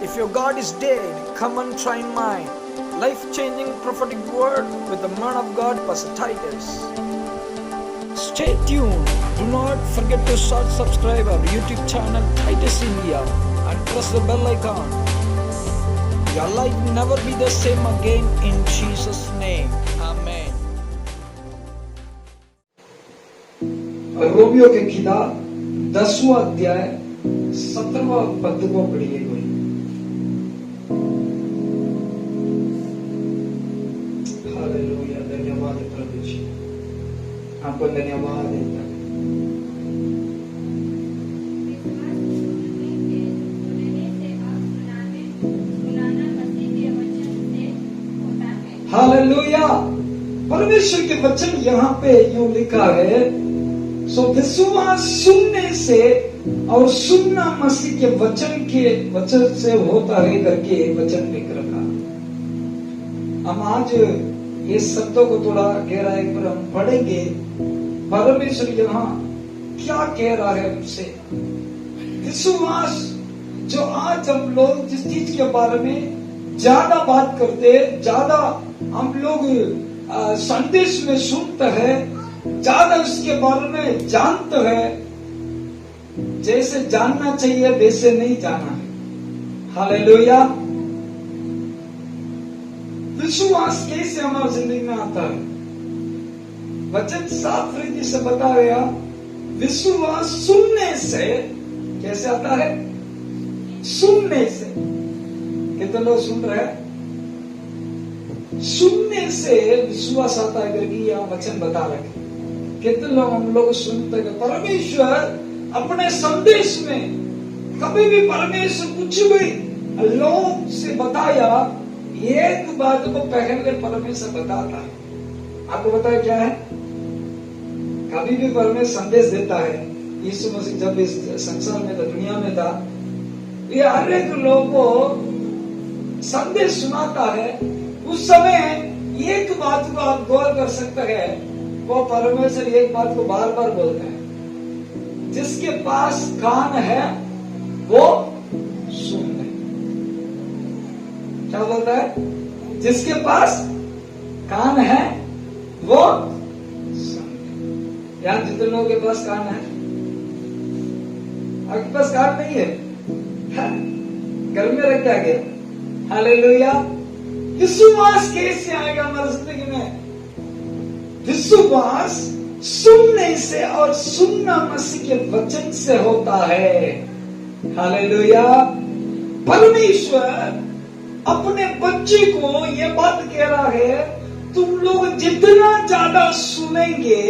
If your God is dead, come and try mine. Life-changing prophetic word with the man of God, Pastor Titus. Stay tuned. Do not forget to subscribe our YouTube channel, Titus India, and press the bell icon. Your life will never be the same again in Jesus' name. Amen. Romeo के किताब 10वां अध्याय 17वां पद को पढ़िए कोई। Hallelujah, धन्यवाद प्रभु जी, आपको धन्यवाद देता है। हालेलुया, परमेश्वर के वचन यहाँ पे यूं लिखा है, सो विश्वास सुनने से और सुनना मसीह के वचन से होता है करके वचन लिख रखा। हम आज ये शब्दों को थोड़ा गहराई पर हम पढ़ेंगे। परमेश्वर यहाँ क्या कह रहा है हमसे। विश्वास जो आज हम लोग जिस चीज के बारे में ज्यादा बात करते हैं, ज्यादा हम लोग संदेश में सुनते हैं, ज्यादा उसके बारे में जानते हैं, जैसे जानना चाहिए वैसे नहीं जाना है। हालेलुया, विश्वास कैसे हमारी जिंदगी में आता है। वचन साफ रीति से बता गया, विश्वास सुनने से कैसे आता है, सुनने से। कितने लोग सुन रहे हैं? सुनने से विश्वास आता है करके यह वचन बता रहे। कितने लोग हम लोग सुनते हैं। परमेश्वर अपने संदेश में कभी भी परमेश्वर कुछ भी लोग से बताया, एक बात को पहले परमेश्वर बताता है। आपको बताया क्या है? कभी भी परमेश्वर संदेश देता है। यीशु मसीह जब इस संसार में था, दुनिया में था, ये हर एक लोग को संदेश सुनाता है। उस समय एक बात को आप गौर कर सकते हैं, वो परमेश्वर एक बात को बार बार बोलते हैं, जिसके पास कान है वो सुन ले। क्या बोलता है? जिसके पास कान है वो सुन ले। यार जितने लोगों के पास कान है, आपके पास कान नहीं है, घर में रख के आ गया। हालेलुया, विश्वास कैसे आएगा हमारी जिंदगी में? विश्वास सुनने से और सुनना मसीह के वचन से होता है। हालेलुया, परमेश्वर अपने बच्चे को ये बात कह रहा है, तुम लोग जितना ज्यादा सुनेंगे,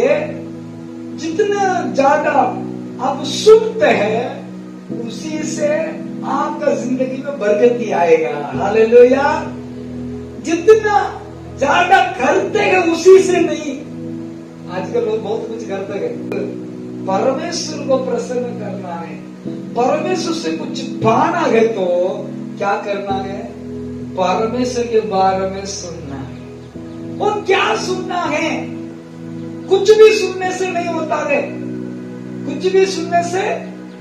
जितना ज्यादा आप सुनते हैं, उसी से आपका जिंदगी में बरकत आएगा। हालेलुया, जितना ज्यादा करते हैं उसी से नहीं। आजकल लोग बहुत कुछ करते हैं। परमेश्वर को प्रसन्न करना है, परमेश्वर से कुछ पाना है तो क्या करना है? परमेश्वर के बारे में सुनना है। और क्या सुनना है? कुछ भी सुनने से नहीं होता है। कुछ भी सुनने से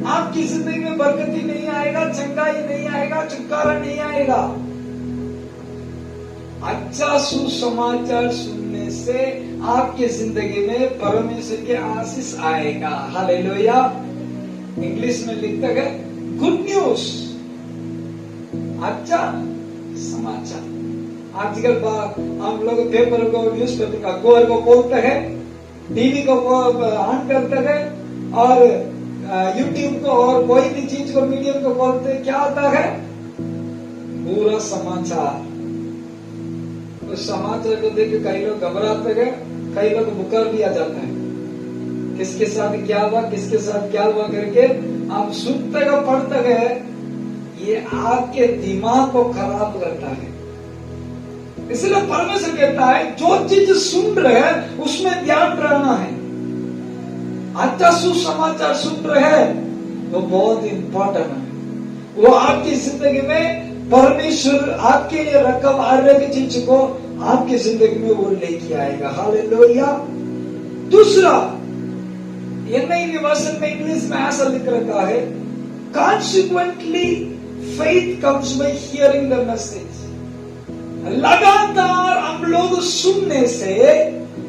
आपकी जिंदगी में बरकती नहीं आएगा, चंगाई नहीं आएगा, छुटकारा नहीं आएगा। अच्छा सुसमाचार सुनने से आपकी जिंदगी में परमेश्वर के आशीष आएगा। हालेलुया, इंग्लिश में लिखते हैं गुड न्यूज, अच्छा समाचार। आजकल हम लोग पेपर को, न्यूज़पेपर का अखबार को खोलते हैं, टीवी को ऑन करते हैं, और यूट्यूब को और कोई भी चीज को, मीडियम को खोलते हैं, क्या आता है? पूरा समाचार। उस समाचार को देख के कई लोग घबराते हैं, कई लोग बुखार भी आ जाता है। किसके साथ क्या हुआ, किसके साथ क्या हुआ करके आप सुनते गए, पढ़ते गए, ये आपके दिमाग को खराब करता है। इसलिए परमेश्वर कहता है, जो चीज सुन रहे हैं उसमें ध्यान रहना है। अच्छा सुसमाचार सुन रहे हैं तो बहुत इंपॉर्टेंट है। वो आपकी जिंदगी में परमेश्वर आपके लिए रकम हर एक चीज को आपकी जिंदगी में वो लेके आएगा। हालेलुया। दूसरा, ये नई वर्षन में इंग्लिश में ऐसा लिख रखा है, consequently Faith comes by hearing the message. लगातार हम लोग सुनने से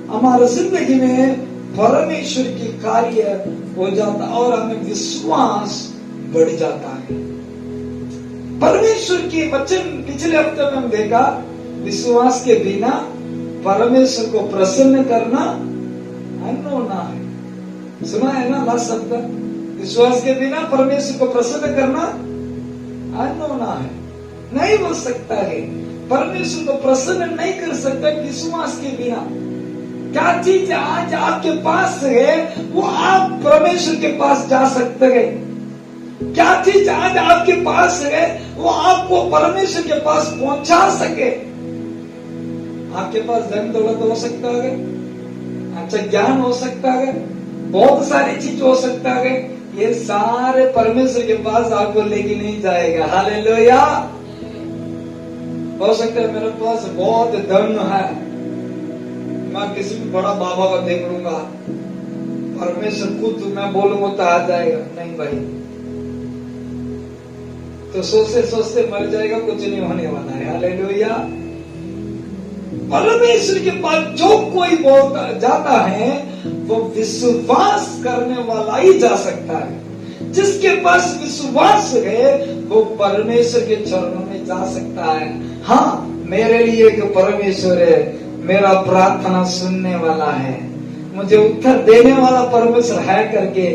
हमारे जिंदगी में परमेश्वर की कार्य हो जाता और हमें विश्वास बढ़ जाता है। परमेश्वर की वचन पिछले हफ्ते में हम देखा, विश्वास के बिना परमेश्वर को प्रसन्न करना अनहोना है। सुना है ना लास्ट शब्द, विश्वास के बिना परमेश्वर को प्रसन्न करना अनहोना है, नहीं हो सकता है। परमेश्वर को प्रसन्न नहीं कर सकता विश्वास के बिना। क्या चीज आज आपके पास है वो आप परमेश्वर के पास जा सकते हैं। क्या चीज आज आपके पास है वो आपको परमेश्वर के पास पहुंचा सके। आपके पास धन दौलत हो सकता है, अच्छा ज्ञान हो सकता है, बहुत सारी चीज हो सकता है, ये सारे परमेश्वर के पास आपको लेके नहीं जाएगा। हालेलुया। हो सकता है मेरे पास बहुत धन है, मैं किसी भी बड़ा बाबा को देख लूंगा, परमेश्वर खुद मैं बोलूंगा तो आ जाएगा। नहीं भाई, तो सोचते सोचते मर जाएगा, कुछ नहीं होने वाला है। हालेलुया। परमेश्वर के पास जो कोई बोलता जाता है वो विश्वास करने वाला ही जा सकता है। जिसके पास विश्वास है वो परमेश्वर के चरणों में जा सकता है। हाँ, मेरे लिए एक परमेश्वर है, मेरा प्रार्थना सुनने वाला है, मुझे उत्तर देने वाला परमेश्वर है करके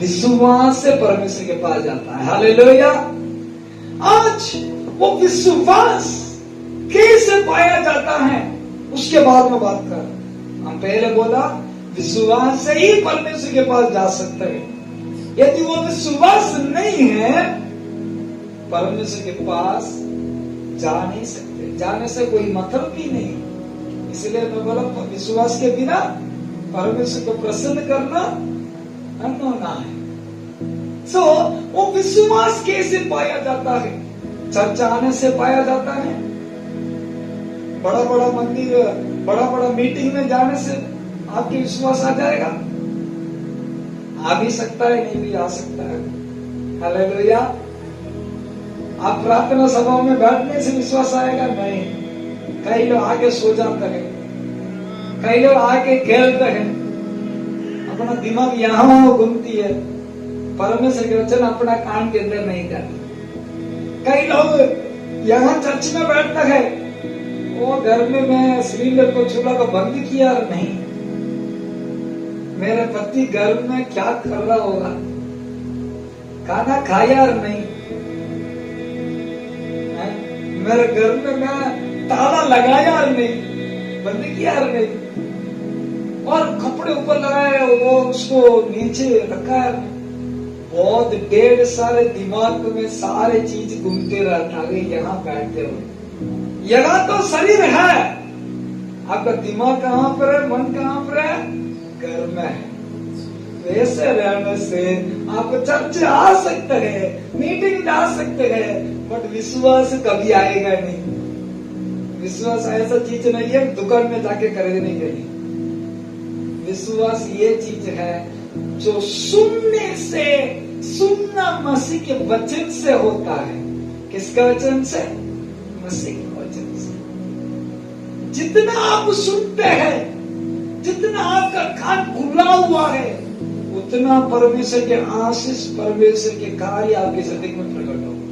विश्वास से परमेश्वर के पास जाता है। हालेलुया। आज वो विश्वास कैसे पाया जाता है उसके बाद में बात कर। हम पहले बोला विश्वास से ही परमेश्वर के पास जा सकते हैं। यदि वो विश्वास नहीं है परमेश्वर के पास जा नहीं सकते, जाने से कोई मतलब भी नहीं। इसलिए मैं बोला विश्वास के बिना परमेश्वर को प्रसन्न करना अनहोना है। वो विश्वास कैसे पाया जाता है? चर्च आने से पाया जाता है, बड़ा बड़ा मंदिर, बड़ा बड़ा मीटिंग में जाने से आपके विश्वास आ जाएगा? आ भी सकता है, नहीं भी आ सकता है। हालेलुया। आप प्रार्थना सभा में बैठने से विश्वास आएगा? नहीं। कई लोग आके सो जाते हैं, कई लोग आके खेलते हैं, अपना दिमाग यहाँ वहां घूमती है, परमेश्वर के वचन अपना कान के अंदर नहीं करते। कई लोग यहाँ चर्च में बैठते हैं, वो घर में मैं सिलेंडर को चूल्हा को बंद किया नहीं, मेरे पति घर में क्या कर रहा होगा, खाना खाया नहीं, मेरे घर में मैं ताला लगाया नहीं, बंद किया नहीं, और कपड़े ऊपर लगाए वो उसको नीचे रखा है। बहुत ढेर सारे दिमाग में सारे चीज घूमते रहता है। यहाँ बैठते हो, यहाँ तो शरीर है, आपका दिमाग कहाँ पर है, मन कहाँ पर है? घर में है। वैसे रहने से आप चर्च आ सकते हैं, मीटिंग जा सकते हैं, बट विश्वास कभी आएगा नहीं। विश्वास ऐसा चीज नहीं है दुकान में जाके खरीदने के लिए। विश्वास ये चीज है जो सुनने से, सुनना मसीह के वचन से होता है। किसका वचन से? मसीह के वचन से। जितना आप सुनते हैं, जितना आपका कान खुला हुआ है, उतना परमेश्वर के आशीष, परमेश्वर के कार्य आपकी जिंदगी में प्रकट होगा।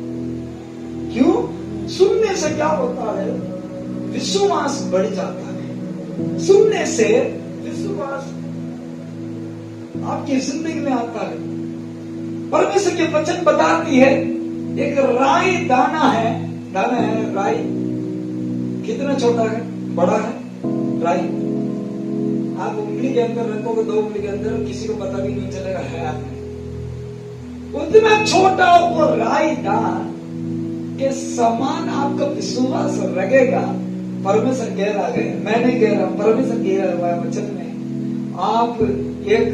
क्यों? सुनने से क्या होता है? विश्वास बढ़ जाता है। सुनने से विश्वास आपकी जिंदगी में आता है। परमेश्वर के वचन बताती है, एक राई दाना है, दाना है राई, कितना छोटा है, बड़ा है राई, आप उंगली के अंदर रखोगे, 2 उंगली के अंदर, किसी को पता भी नहीं चलेगा है आपने। उतना छोटा वो राई दान के समान आपका विश्वास लगेगा। परमेश्वर कह रहा है, मैं नहीं कह रहा, परमेश्वर कह रहा है वचन में। आप एक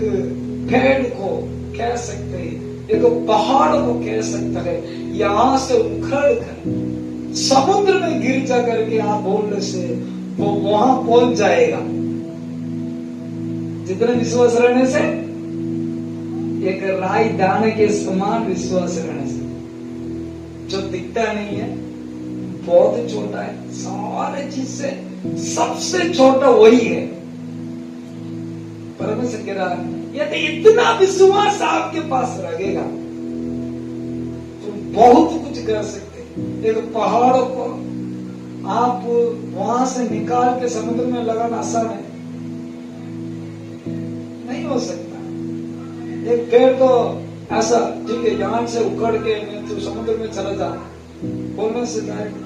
पेड़ को कह सकते हैं, एक पहाड़ को कह सकते हैं, यहाँ से उखड़ कर समुद्र में गिर जा करके आप बोलने से वो वहां पहुंच जाएगा। जितना विश्वास रहने से, एक राई दाने के समान विश्वास रहने से। जो दिखता नहीं है, बहुत छोटा है, सारे चीज से सबसे छोटा वही है। परमेश्वर कह रहा है यदि इतना विश्वास आपके पास रहेगा तो बहुत कुछ कर सकते हैं। एक पहाड़ों को आप वहां से निकाल के समुद्र में लगाना आसान है, नहीं हो सकता। एक पेड़ तो ऐसा ठीक है, यहाँ से उखड़ के तो समुद्र में चला जा, बोलने से जाएगा।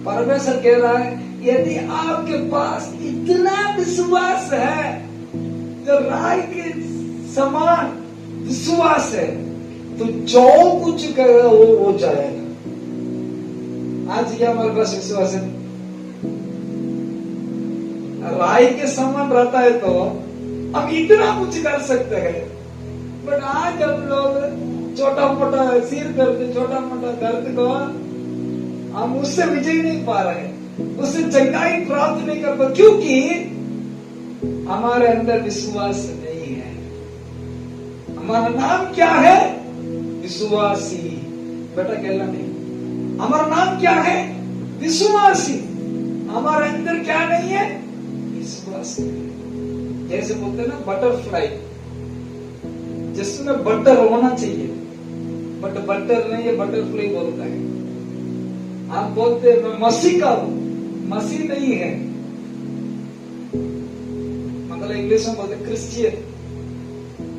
परमेश्वर कह रहा है यदि आपके पास इतना विश्वास है, जो राय के समान विश्वास है, तो जो कुछ करेगा वो हो जाएगा। आज क्या हमारे पास विश्वास है? राय के समान रहता है तो हम इतना कुछ कर सकते हैं, बट आज हम लोग छोटा मोटा सिर दर्द, छोटा मोटा दर्द को हम उससे विजय नहीं पा रहे, उससे चंगाई प्राप्त नहीं कर पा, क्योंकि हमारे अंदर विश्वास नहीं है। हमारा नाम क्या है? विश्वासी। बेटा कहना नहीं, हमारा नाम क्या है? विश्वासी। हमारे अंदर क्या नहीं है? विश्वास। जैसे बोलते ना बटरफ्लाई, जिसमें बटर होना चाहिए, बट बटर नहीं है, बटरफ्लाई बोलता है। आप बोलते मैं मसीह का हूं, मसीह नहीं है, मतलब इंग्लिश में बोलते क्रिश्चियन।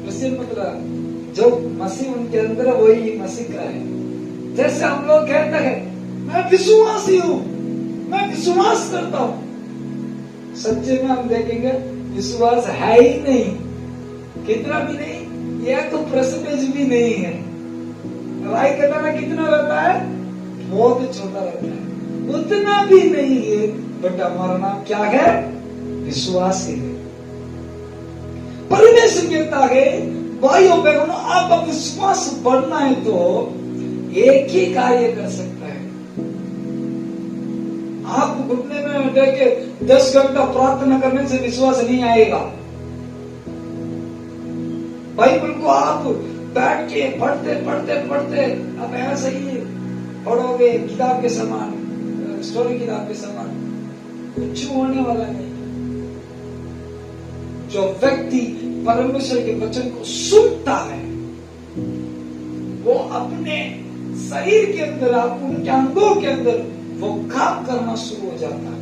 क्रिश्चियन मतलब जो मसीह उनके अंदर है वही मसीह का है। जैसे हम लोग कहते हैं मैं विश्वासी हूं, मैं विश्वास करता हूं, सच्चे में हम देखेंगे विश्वास है ही नहीं, कितना भी नहीं, यह तो परसेंटेज भी नहीं है। राय करना कितना रहता है? बहुत छोटा रहता है, उतना भी नहीं है, बट हमारा नाम क्या है? विश्वासी है। परमेश्वर कहता है भाइयों बहनों, आपका विश्वास बढ़ना है तो एक ही कार्य कर सकता है। आप घुटने में देखे 10 घंटा प्रार्थना करने से विश्वास नहीं आएगा। बाइबल को आप बैठ के पढ़ते पढ़ते पढ़ते अब ऐसा ही पढ़ोगे किताब के समान, स्टोरी किताब के समान, कुछ होने वाला नहीं। जो व्यक्ति परमेश्वर के वचन को सुनता है वो अपने शरीर के अंदर, उनके अंगों के अंदर वो काम करना शुरू हो जाता है,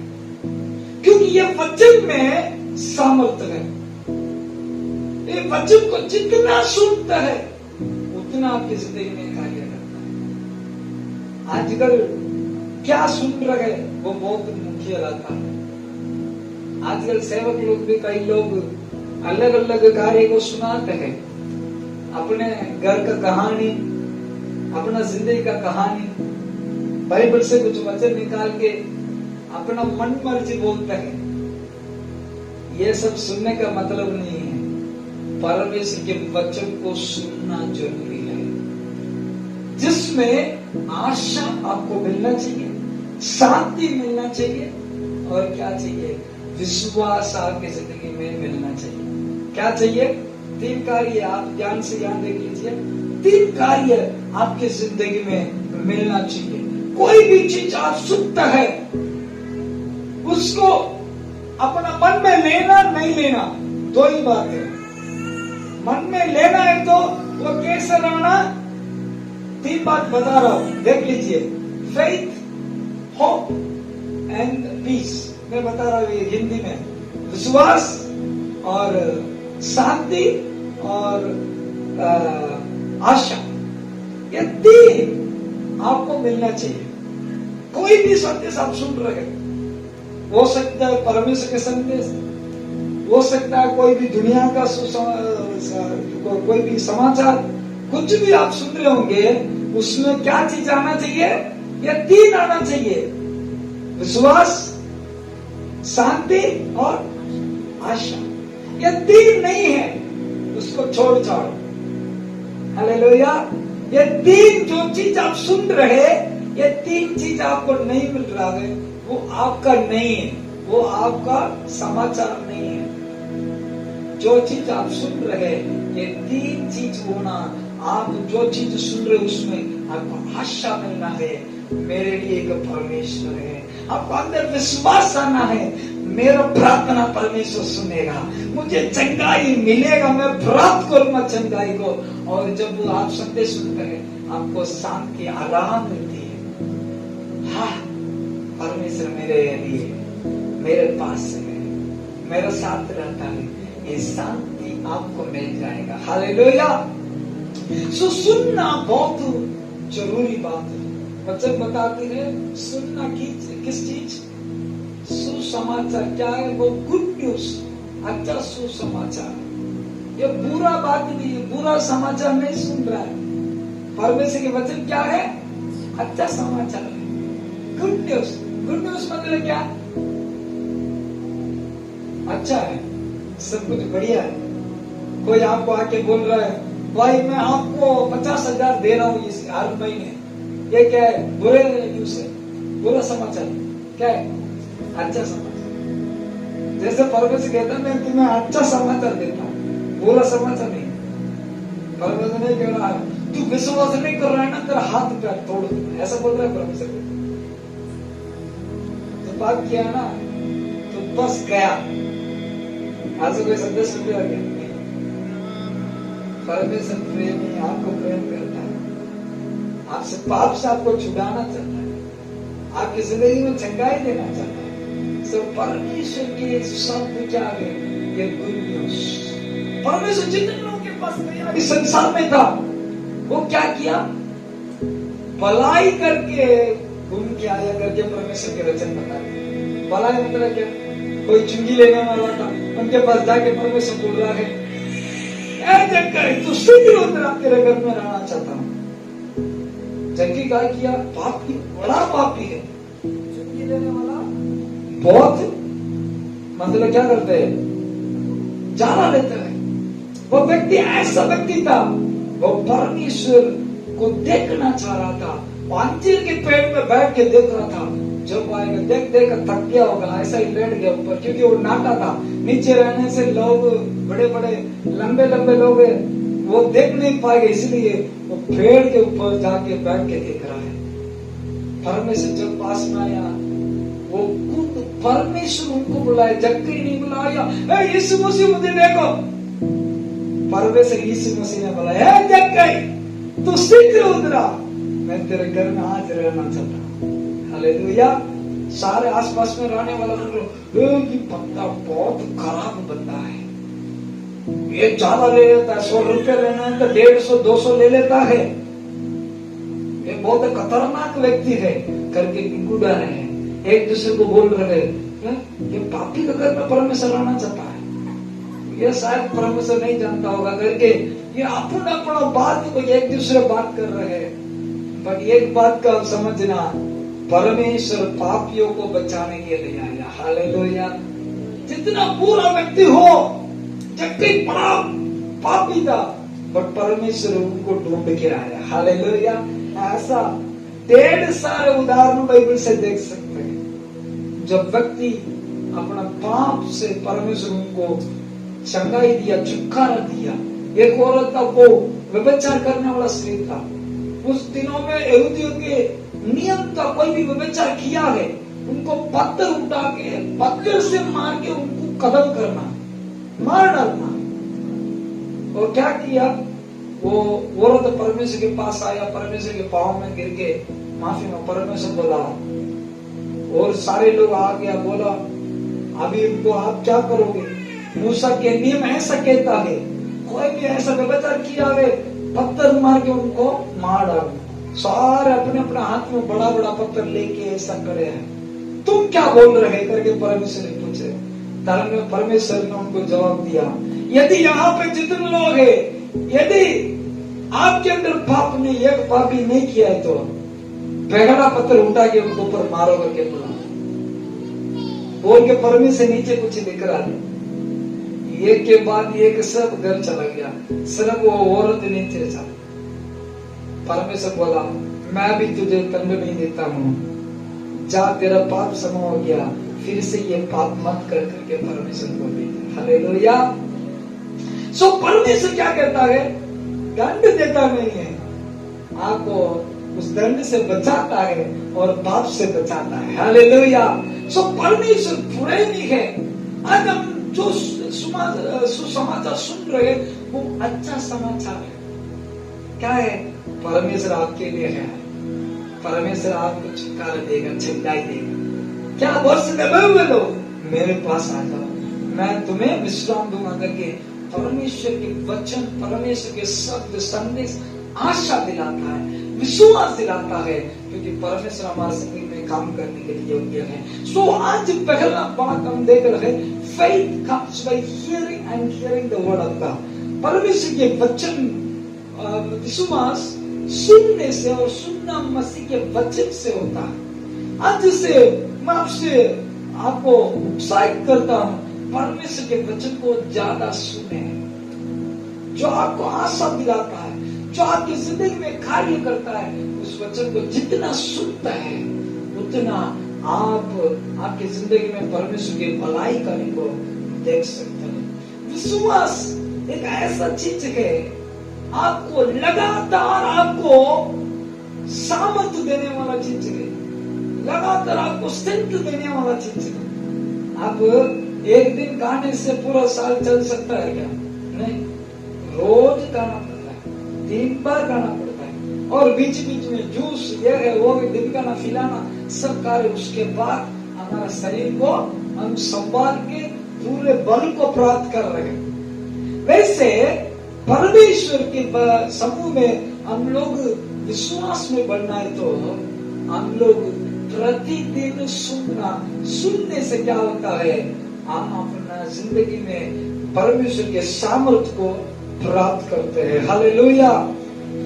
क्योंकि ये वचन में सामर्थ्य है। ये वचन को जितना सुनता है उतना आपकी जिंदगी में कार्य करता है। आजकल क्या सुन रहे वो बहुत मुख्य रहता है। आजकल सेवक लोग भी, कई लोग अलग अलग कार्य को सुनाते हैं, अपने घर का कहानी, अपना जिंदगी का कहानी, बाइबल से कुछ वचन निकाल के अपना मन मर्जी बोलते हैं। ये सब सुनने का मतलब नहीं है। परमेश्वर के वचन को सुनना जरूरी है, जिसमें आशा आपको मिलना चाहिए, शांति मिलना चाहिए, और क्या चाहिए? विश्वास आपकी जिंदगी में मिलना चाहिए। क्या चाहिए? 3 कार्य, आप ध्यान से ध्यान देख लीजिए। 3 कार्य आपकी जिंदगी में मिलना चाहिए। कोई भी चीज आप सुनता है उसको अपना मन में लेना नहीं लेना, 2 ही बात है। मन में लेना है तो वो कैसे रहना? 3 बात बता रहा हूं, देख लीजिए। Faith, hope and peace. मैं बता रहा हूं ये हिंदी में। विश्वास और शांति और आशा, ये 3 आपको मिलना चाहिए। कोई भी संदेश आप सुन रहे, हो सकता है परमेश्वर के संदेश, हो सकता है कोई भी दुनिया का कोई भी समाचार, कुछ भी आप सुन रहे होंगे, उसमें क्या चीज आना चाहिए? ये 3 आना चाहिए। विश्वास, शांति और आशा। ये 3 नहीं है, उसको छोड़ छाड़। हालेलुया। ये 3 जो चीज आप सुन रहे, ये 3 चीज आपको नहीं मिल रहा है, वो आपका नहीं है, वो आपका समाचार नहीं है। जो चीज आप सुन रहे, ये 3 चीज होना आप जो चीज सुन रहे उसमें आपको आशा मिलना है, मेरे लिए एक परमेश्वर है। आपको अंदर विश्वास आना है, मेरा प्रार्थना परमेश्वर सुनेगा, मुझे चंगाई मिलेगा, मैं प्राप्त करूंगा चंगाई को। और जब आप संदेश सुनते हैं आपको शांति आराम मिलती है। हाँ, परमेश्वर मेरे लिए मेरे पास है, मेरे साथ रहता है, ये शांति आपको मिल जाएगा। हालेलुया। सो सुनना बहुत जरूरी बात है। वचन बताते हैं सुनना किस चीज? सुसमाचार। क्या है वो? गुड न्यूज, अच्छा सुसमाचार। ये बुरा बात नहीं है, बुरा समाचार नहीं सुन रहा है। परमेश्वर के वचन क्या है? अच्छा समाचार है, गुड न्यूज। गुड न्यूज मतलब क्या? अच्छा है, सब कुछ बढ़िया है। कोई आपको आके बोल रहा है भाई मैं आपको 50,000 दे रहा हूँ इस हर महीने, ये क्या है? बुरे न्यूज है, बुरा समाचार। क्या है? अच्छा समाचार। जैसे परमेश्वर कहता है मैं तुम्हें अच्छा समाचार देता हूँ, बुरा समाचार नहीं। परमेश्वर नहीं कह रहा है तू विश्वास नहीं कर रहा है ना, तेरा हाथ पैर तोड़ दूंगा, ऐसा बोल रहा है परमेश्वर। तो बात किया ना तो बस गया। आज कोई संदेश सुन रहा है? परमेश्वर प्रेम है, आपको प्रेम करता है, आपसे पाप से आपको छुड़ाना चाहता है, आपकी जिंदगी में चंगाई देना चाहता है। सो परमेश्वर के शब्द क्या है? ये गुड न्यूज। परमेश्वर जितने लोगों के पास गया इस संसार में था, वो क्या किया? भलाई करके घूम के आया करके परमेश्वर के वचन बताए। भलाई मतलब क्या? कोई चुंगी लेने वाला था, उनके पास जाके परमेश्वर बोल रहा है तू शीघ्र उतर, तेरे घर में रहना चाहता हूँ। जबकि क्या किया? पापी, बड़ा पापी है। चुंगी लेने वाला बहुत, मतलब क्या करते हैं? जाना लेते हैं। वो व्यक्ति ऐसा व्यक्ति था, वो परमेश्वर को देखना चाह रहा था। वो अंजीर के पेड़ में बैठ के देख रहा था, जब आएगा देख देख थक गया होगा, ऐसा ही लेट गया ऊपर, क्योंकि वो नाटा था। नीचे रहने से लोग, बड़े बड़े लंबे लंबे लोग वो देख नहीं पाएंगे, इसलिए वो पेड़ के ऊपर जाके बैठ के देख रहा है। परमेश्वर जब पास में आया, वो खुद परमेश्वर उनको बुलाया, जक्कई नहीं बुलाया यीशु मसीह मुझे देखो। परमेश्वर यीशु मसीह ने बुलाया, जक्कई तू शीघ्र उतरा, मैं तेरे घर में आज रहना चाहता हूँ। हालेलुया। सारे आसपास में रहने वाला लोग, ये बंदा बहुत खराब बंदा है, ये ज्यादा ले लेता है, 100 रुपए लेना है तो 150 200 ले लेता है, ये बहुत खतरनाक व्यक्ति है करके गुड़ा रहे हैं। एक दूसरे को बोल रहे हैं ये पापी का घर में परमेश्वर रहना चाहता है, ये शायद परमेश्वर नहीं जानता होगा करके ये अपना अपना बात को एक दूसरे बात कर रहे हैं। पर एक बात का समझना, परमेश्वर पापियों को बचाने के लिए आया। हालेलुया। जितना बुरा व्यक्ति हो, जबकि बड़ा पापी था, बट परमेश्वर उनको ढूंढ के आया। हालेलुया। ऐसा ढेर सारे उदाहरण बाइबल से देख सकते हैं, जब व्यक्ति अपना पाप से परमेश्वर उनको चंगाई दिया, छुटकारा दिया। एक औरत था, वो व्यभिचार करने वाला स्त्री था। उस दिनों में यहूदियों के नियम था, कोई भी व्यभिचार किया है उनको पत्थर उठा के, पत्थर से मार के उनको कत्ल करना, मार डालना। और क्या किया? वो औरत परमेश्वर के पास आया, परमेश्वर के पांव में गिर के माफी में परमेश्वर बोला, और सारे लोग आ गया, बोला अभी उनको आप क्या करोगे? मूसा के नियम ऐसा कहता है, कोई भी ऐसा व्यभिचार किया है पत्थर मार के उनको मार डालना। सारे अपने अपने हाथ में बड़ा बड़ा पत्थर लेके ऐसा करे हैं, तुम क्या बोल रहे करके परमेश्वर ने पूछे। परमेश्वर ने उनको जवाब दिया, यदि यहाँ पे जितने लोग हैं, यदि आपके अंदर पाप ने एक पापी नहीं किया है तो पहला पत्थर उठा के उनको ऊपर मारो करके बोला। बोल के परमेश्वर नीचे कुछ लिख रहा है, एक के बाद एक सब घर चला गया, सिर्फ वो औरत नीचे चला। परमेश्वर बोला, मैं भी तुझे दंड नहीं देता हूँ, जा तेरा पाप क्षमा हो गया, फिर से ये पाप मत कर करके परमेश्वर को भेजा। हालेलुया। सो परमेश्वर क्या कहता है? दंड देता नहीं है, आपको उस दंड से बचाता है और पाप से बचाता है। हालेलुया। सो परमेश्वर बुरे नहीं है। आज हम जो सुसमाचार सुन रहे वो अच्छा समाचार है। क्या है? परमेश्वर आपके लिए है। परमेश्वर आपको छुटकारा देगा, छिड़ाई देगा। क्या वर्ष में लो, मेरे पास आ जाओ, मैं तुम्हें विश्राम दूंगा करके परमेश्वर के वचन, परमेश्वर के शब्द, संदेश आशा दिलाता है, विश्वास दिलाता है, क्योंकि परमेश्वर हमारे जिंदगी में काम करने के लिए योग्य है। सो आज पहला बात हम देख रहे हैं, faith comes by hearing and hearing the word of God। परमेश्वर के वचन, विश्वास सुनने से और सुनना मसीह के वचन से होता है। आज से मैं आपको उत्साहित करता हूं, परमेश्वर के वचन को ज्यादा सुने, जो आपको आशा दिलाता है, जो आपकी जिंदगी में कार्य करता है। उस वचन को जितना सुनता है उतना आप आपकी जिंदगी में परमेश्वर की भलाई करने को देख सकते हैं। विश्वास एक ऐसा चीज है, आपको लगातार आपको सामर्थ्य देने वाला चीज है, लगातार आपको स्ट्रेंथ देने वाला चीज है। आप एक दिन गाने से पूरा साल चल सकता है क्या? नहीं, रोज गाना पड़ता है, दिन भर गाना पड़ता है, और बीच बीच में जूस ये है वो है, दिन का ना खिलाना सब कार्य। उसके बाद हमारा शरीर को हम संभाल के पूरे बल को प्राप्त कर रहे हैं। वैसे परमेश्वर के समूह में हम लोग विश्वास में बढ़ना है तो हम लोग प्रतिदिन सुनने से क्या होता है, हम अपना जिंदगी में परमेश्वर के सामर्थ्य को प्राप्त करते हैं। हालेलुया।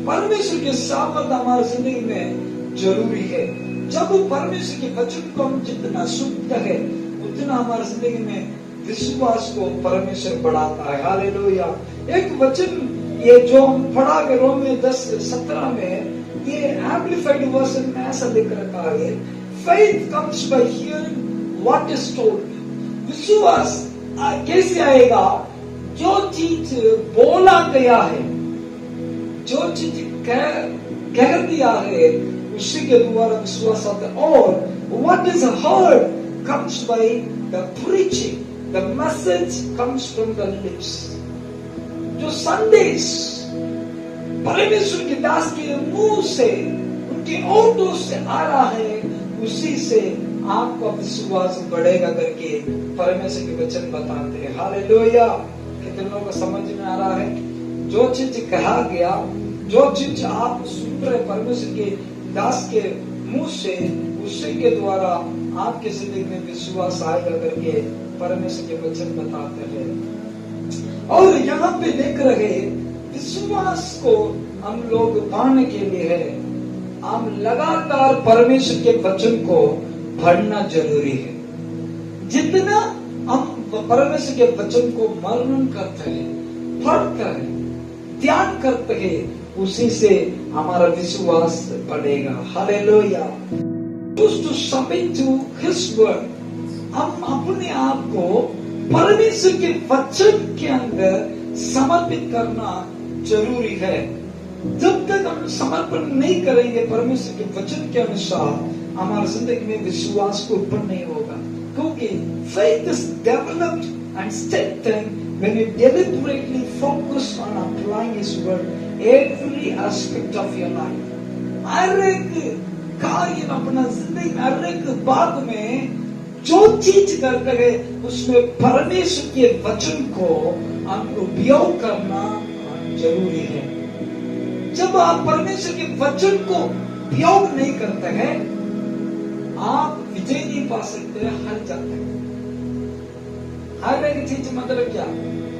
परमेश्वर के सामर्थ्य हमारी जिंदगी में जरूरी है। जब परमेश्वर के वचन को हम जितना सुनते हैं उतना हमारी जिंदगी में विश्वास को परमेश्वर बढ़ाता है। हालेलुया। एक वचन ये जो हम पढ़ा के रोमियो 10:17 में, ये एम्प्लीफाइड वर्जन में ऐसा लिख रखा है, faith comes by hearing what is told। विश्वास कैसे आएगा? जो चीज बोला गया है, जो चीज कह दिया है, उसी के द्वारा विश्वास आता है। और what is heard comes by the preaching, the message comes from the lips। जो संदेश परमेश्वर के दास के मुंह से, उनके ओठों से आ रहा है, उसी से आपका विश्वास बढ़ेगा करके परमेश्वर के वचन बताते हैं। हालेलुया। कितने लोगों को समझ में आ रहा है? जो चीज कहा गया, जो चीज आप सुन रहे परमेश्वर के दास के मुंह से, उसी के द्वारा आपके जिंदगी में विश्वास आएगा करके परमेश्वर के वचन बताते हैं। और यहाँ पे देख रहे, विश्वास को हम लोग पाने के लिए है, हम लगातार परमेश्वर के वचन को पढ़ना जरूरी है। जितना हम परमेश्वर के वचन को मनन करते हैं, पढ़ते हैं, ध्यान करते हैं, उसी से हमारा विश्वास बढ़ेगा। Hallelujah. To submit to His word, हम अपने आप को परमेश्वर के वचन के अंदर समर्पित करना जरूरी है। जब तक हम समर्पण नहीं करेंगे परमेश्वर के वचन के अनुसार, हमारी जिंदगी में विश्वास को उत्पन्न नहीं होगा। क्योंकि faith is developed and strengthened when you deliberately focus on applying His word every aspect of your life। हर एक कार्य अपना जिंदगी में, हर एक बात में जो चीज करते हैं उसमें परमेश्वर के वचन को हम उपयोग करना जरूरी है। जब आप परमेश्वर के वचन को उपयोग नहीं करते हैं, आप विजय नहीं पा सकते, हार जाते हैं। हर एक चीज मतलब क्या?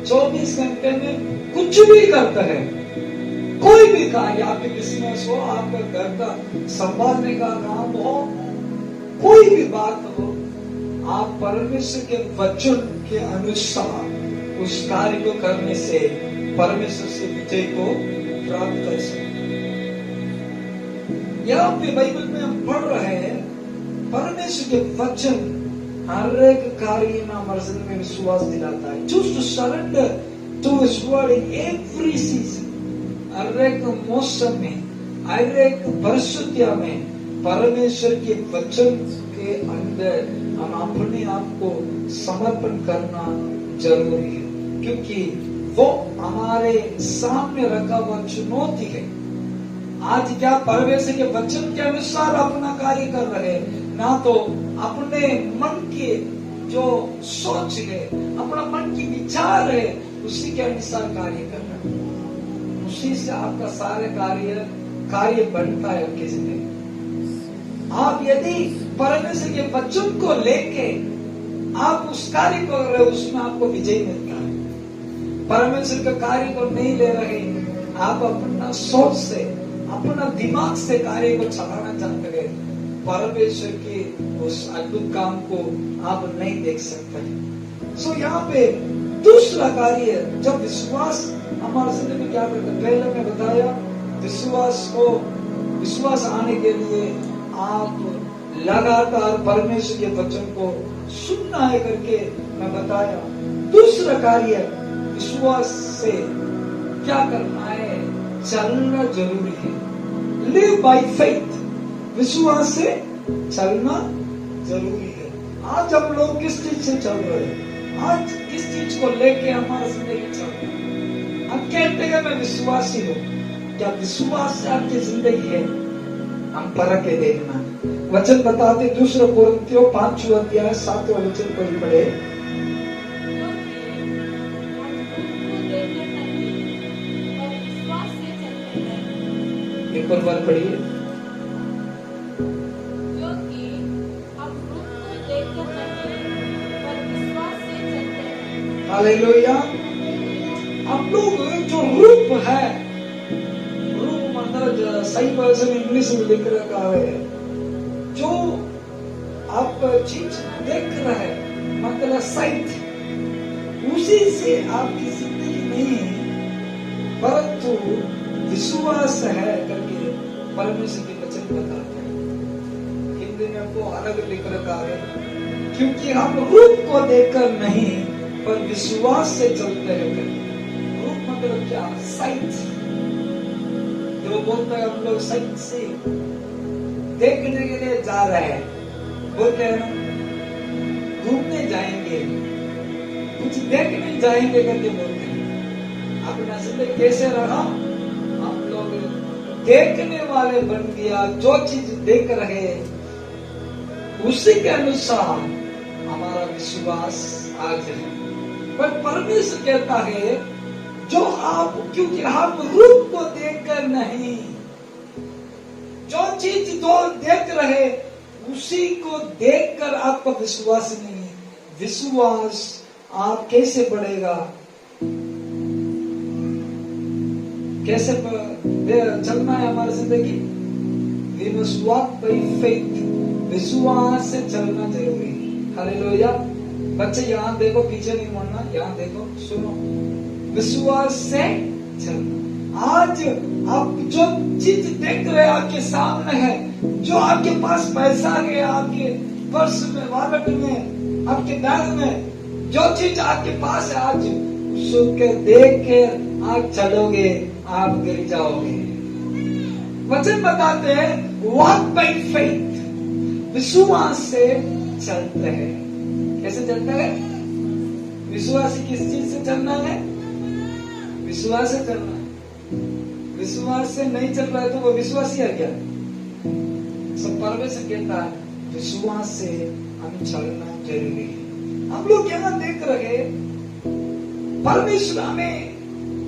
24 घंटे में कुछ भी करते हैं, कोई भी कार्य, आपके बिजनेस हो, आपका घर का संभालने का काम हो, कोई भी बात हो, आप परमेश्वर के वचन के अनुसार उस कार्य को करने से परमेश्वर से विजय को प्राप्त कर सकते। यहाँ पे बाइबल में हम पढ़ रहे हैं, परमेश्वर के वचन हर एक कार्य में हमारे जिंदगी में विश्वास दिलाता है। Choose to surrender to His word in every season। हर एक मौसम में, हर एक परिस्थितियों में परमेश्वर के वचन के अंदर हम अपने आप को समर्पण करना जरूरी है, क्योंकि वो हमारे सामने रखा हुआ चुनौती है। आज क्या परमेश्वर के वचन के अनुसार अपना कार्य कर रहे हैं, ना तो अपने मन के जो सोच है, अपना मन की विचार है, उसी के अनुसार कार्य कर रहे हैं। उसी से आपका सारे कार्य बनता है आपकी जिंदगी। आप यदि परमेश्वर के वचन को लेके आप उस कार्य को कर रहे हो, उसमें आपको विजय मिलता है। परमेश्वर का कार्य को नहीं ले रहे, आप अपना सोच से, अपना दिमाग से कार्य को चलाना चाहते हैं, परमेश्वर के उस अद्भुत काम को आप नहीं देख सकते। सो यहाँ पे दूसरा कार्य, जब विश्वास हमारे जिंदगी में क्या करता है, पहले मैं बताया विश्वास आने के लिए आप लगातार परमेश्वर के वचन को सुनना है करके मैं बताया। दूसरा कार्य विश्वास से क्या करना है, चलना जरूरी है। लिव बाय फेथ, विश्वास से चलना जरूरी है। आज हम लोग किस चीज से चल रहे हैं, आज किस चीज को लेके हमारा जिंदगी चल रहा है। हम कहते हैं मैं विश्वासी हूँ, क्या विश्वास से आपकी जिंदगी है, हम परख के देखना। वचन बताते 2 कोरिन्थियों 5वां अध्याय 7वां वचन को ही पढ़े। एक और बार पढ़िए। हालेलुया। हम लोग जो रूप है, रूप मतलब सही वर्जन इंग्लिश में लिख रखा है, जो आप चीज देख रहे हैं मतलब साइट, उसी से आपकी जिंदगी नहीं है, परंतु विश्वास है करके परमेश्वर के वचन बताते हैं। हिंदी में आपको अलग लिख रखा है, क्योंकि हम रूप को देखकर नहीं पर विश्वास से चलते हैं। रूप मतलब क्या, साइट। जो बोलते हैं हम लोग साइट से देखने के लिए जा रहे हैं, बोलते हैं ना घूमने जाएंगे, कुछ देखने जाएंगे करके बोलते हैं। अपना जिंदगी कैसे रहा, हम लोग देखने वाले बन गया। जो चीज देख रहे उसी के अनुसार हमारा विश्वास आज है। पर परमेश्वर कहता है जो आप, क्योंकि आप रूप को देखकर नहीं, जो चीज जो देख रहे उसी को देखकर आपका विश्वास नहीं। विश्वास आप कैसे बढ़ेगा, कैसे चलना है हमारी जिंदगी, we must walk by faith, विश्वास से चलना जरूरी है। हालेलुया। बच्चे यहाँ देखो, पीछे नहीं मुड़ना, यहाँ देखो, सुनो, विश्वास से चलना। आज आप जो चीज देख रहे हैं आपके सामने है, जो आपके पास पैसा है, आपके पर्स में, वॉलेट में, आपके बैग में, जो चीज आपके पास है, आज उसको देख के आप चलोगे, आप गिर जाओगे। वचन बताते हैं वॉक बाय फेथ, विश्वास से चलते हैं। कैसे चलते हैं? विश्वास किस चीज से चलना है? विश्वास से चलना है। विश्वास से नहीं चल रहा है तो वो विश्वासी है क्या? सब परमेश्वर कहता है विश्वास से हम चलना जरूरी है। हम लोग यहाँ देख रहे, परमेश्वर हमें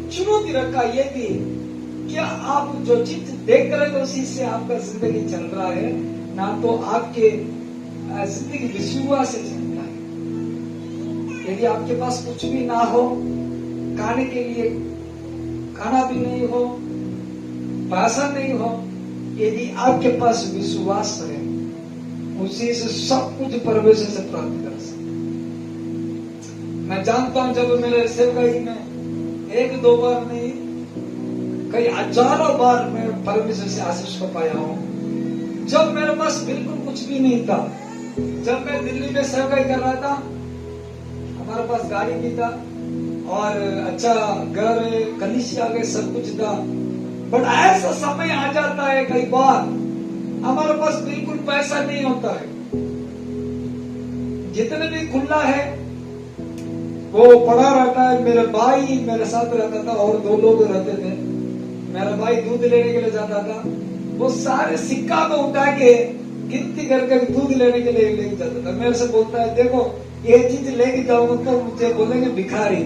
चुनौती रखा ये भी, क्या आप जो चीज देख रहे हो उसी से आपका जिंदगी चल रहा है, ना तो आपके जिंदगी विश्वास से चल रहा है। यदि आपके पास कुछ भी ना हो, खाने के लिए खाना भी नहीं हो, पैसा नहीं हो, यदि आपके पास विश्वास है, उसी से सब कुछ परमेश्वर से प्राप्त कर सकते। मैं जानता हूं जब मेरे सेवकाई में 1-2 बार नहीं, कई हजारों बार मैं परमेश्वर से आशीष को पाया हूं। जब मेरे पास बिल्कुल कुछ भी नहीं था, जब मैं दिल्ली में सेवकाई कर रहा था, हमारे पास गाड़ी भी था और अच्छा घर, कलीसिया के सब कुछ था, बट ऐसा समय आ जाता है कई बार हमारे पास बिल्कुल पैसा नहीं होता है, जितने भी खुला है वो पड़ा रहता है। मेरा भाई मेरे साथ रहता था और 2 लोग रहते थे। मेरा भाई दूध लेने के लिए जाता था, वो सारे सिक्का को उठा के गिनती करके दूध लेने के लिए लेके जाता था। मेरे से बोलता है देखो ये चीज लेके जाऊंगा तो मुझे बोलेंगे भिखारी।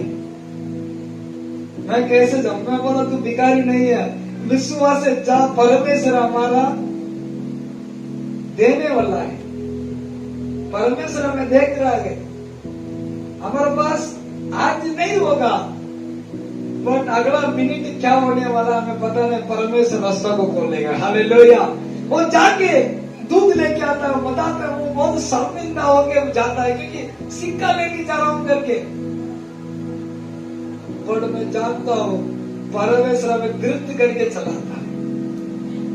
मैं कैसे जाऊं? मैं बोला तू भिखारी नहीं है, विश्वास से जा, परमेश्वर हमारा देने वाला है। परमेश्वर हमें देख रहा है। हमारे पास आज नहीं होगा बट अगला मिनट क्या होने वाला हमें पता नहीं। परमेश्वर रास्ता को खोलेगा। हालेलुया। वो जाके दूध लेके आता है, बताता है, वो बहुत शर्मिंदा होके जाता है क्योंकि सिक्का लेके जा रहा हूं करके। बट मैं जानता हूं परमेश्वर हमें गिरफ्त करके चलाता है।